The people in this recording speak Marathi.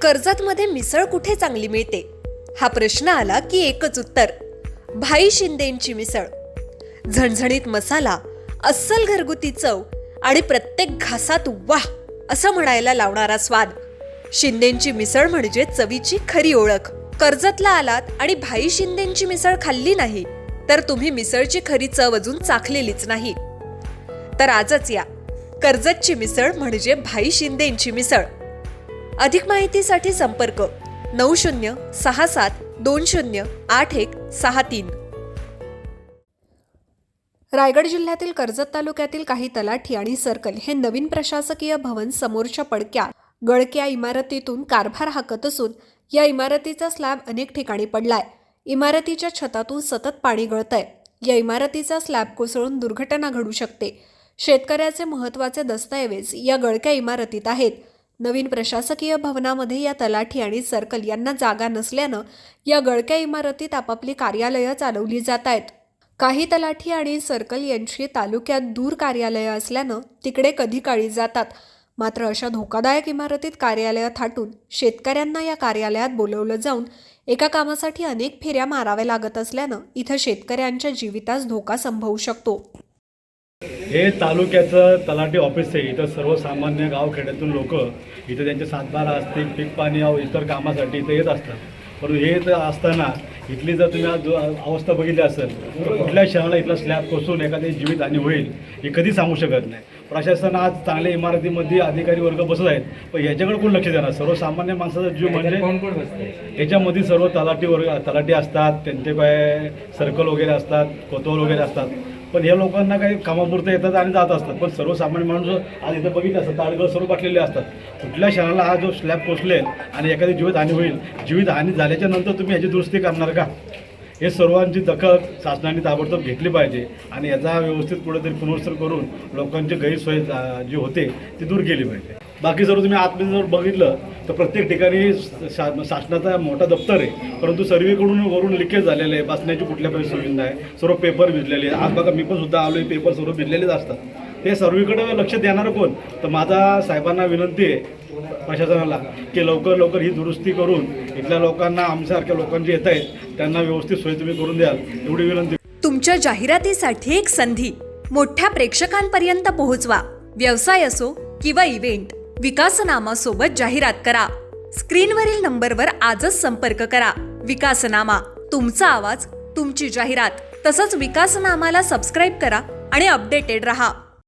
कर्जतमध्ये मिसळ कुठे चांगली मिळते हा प्रश्न आला की एकच उत्तर, भाई शिंदेंची मिसळ. झणझणीत मसाला, अस्सल घरगुती चव आणि प्रत्येक घासात वाह असं म्हणायला लावणारा स्वाद. शिंदेंची मिसळ म्हणजे चवीची खरी ओळख. कर्जतला आलात आणि भाई शिंदेंची मिसळ खाल्ली नाही तर तुम्ही मिसळची खरी चव अजून चाखलेलीच नाही. तर आजच या, कर्जतची मिसळ म्हणजे भाई शिंदेंची मिसळ. अधिक माहितीसाठी संपर्क 9067208163. रायगड जिल्ह्यातील कर्जत तालुक्यातील काही तलाठी आणि सर्कल हे नवीन प्रशासकीय भवन समोरच्या पडक्या गळक्या इमारतीतून कारभार हाकत असून या इमारतीचा स्लॅब अनेक ठिकाणी पडलाय. इमारतीच्या छतातून सतत पाणी गळतंय. या इमारतीचा स्लॅब कोसळून दुर्घटना घडू शकते. शेतकऱ्याचे महत्त्वाचे दस्तऐवज या गळक्या इमारतीत आहेत. नवीन प्रशासकीय भवनामध्ये या तलाठी आणि सर्कल यांना जागा नसल्यानं या गळक्या इमारतीत आपापली कार्यालयं चालवली जात आहेत. काही तलाठी आणि सर्कल यांची तालुक्यात दूर कार्यालयं असल्यानं तिकडे कधी काळी जातात. मात्र अशा धोकादायक इमारतीत कार्यालयं थाटून शेतकऱ्यांना या कार्यालयात बोलवलं जाऊन एका कामासाठी अनेक फेऱ्या माराव्या लागत असल्यानं इथं शेतकऱ्यांच्या जीवितास धोका संभवू शकतो. हे तालुक्याचं तलाठी ऑफिस आहे. इथं सर्वसामान्य गावखेड्यातून लोक इथं त्यांचे सातबारा असतील, पीक पाणी इतर कामासाठी इथं येत असतात. परंतु हे तर असताना इथली जर तुम्ही आज अवस्था बघितली असेल तर कुठल्या क्षणाला इथला स्लॅब कोसळून एखादी जीवितहानी होईल हे कधी सांगू शकत नाही. प्रशासन आज चांगल्या इमारतीमध्ये अधिकारी वर्ग बसत आहेत, पण याच्याकडे कोण लक्ष देणार? सर्वसामान्य माणसाचा जीव म्हणजे याच्यामध्ये सर्व तलाठी असतात, त्यांचे काय सर्कल वगैरे असतात, कोतवाल वगैरे असतात. पण या लोकांना काही कामापुरतं येतात आणि जात असतात. पण सर्वसामान्य माणूस आज इथं बघितलं असतं ताडगळ सर्व बाटलेले असतात. कुठल्या क्षणाला हा जो स्लॅब कोसलेल आणि एखादी जीवितहानी होईल, जीवितहानी झाल्याच्या नंतर तुम्ही याची दुरुस्ती करणार का? हे सर्वांची दखल शासनाने ताबडतोब घेतली पाहिजे आणि याचा व्यवस्थित कुठेतरी पुनर्वसन करून लोकांची गैरसोय जी होते ती दूर केली पाहिजे. बाकी जर तुम्ही आतमध्ये जर बघितलं तर प्रत्येक ठिकाणी शासनाचा मोठा दप्तर आहे, परंतु सर्वेकडून वरून लिकेज झालेलं आहे. बसण्याची कुठल्या प्रकारची सुविधा नाही, सर्व पेपर भिजलेले. आज बघा मी पण सुद्धा आलो, पेपर सर्व भिजलेलेच असतात. ते सर्वीकडे लक्ष देणार कोण? तर माझा साहेबांना विनंती आहे प्रशासनाला की लवकर ही दुरुस्ती करून इथल्या लोकांना, आमच्यासारख्या लोकांचे येत आहेत त्यांना व्यवस्थित सोय तुम्ही करून द्याल, एवढी विनंती. तुमच्या जाहिरातीसाठी एक संधी मोठ्या प्रेक्षकांपर्यंत पोहोचवा. व्यवसाय असो किंवा इव्हेंट, विकासनामासोबत जाहिरात करा. स्क्रीनवरील नंबरवर आजच संपर्क करा. विकासनामा, तुमचा आवाज, तुमची जाहिरात. तसंच विकासनामाला सबस्क्राईब करा आणि अपडेटेड रहा.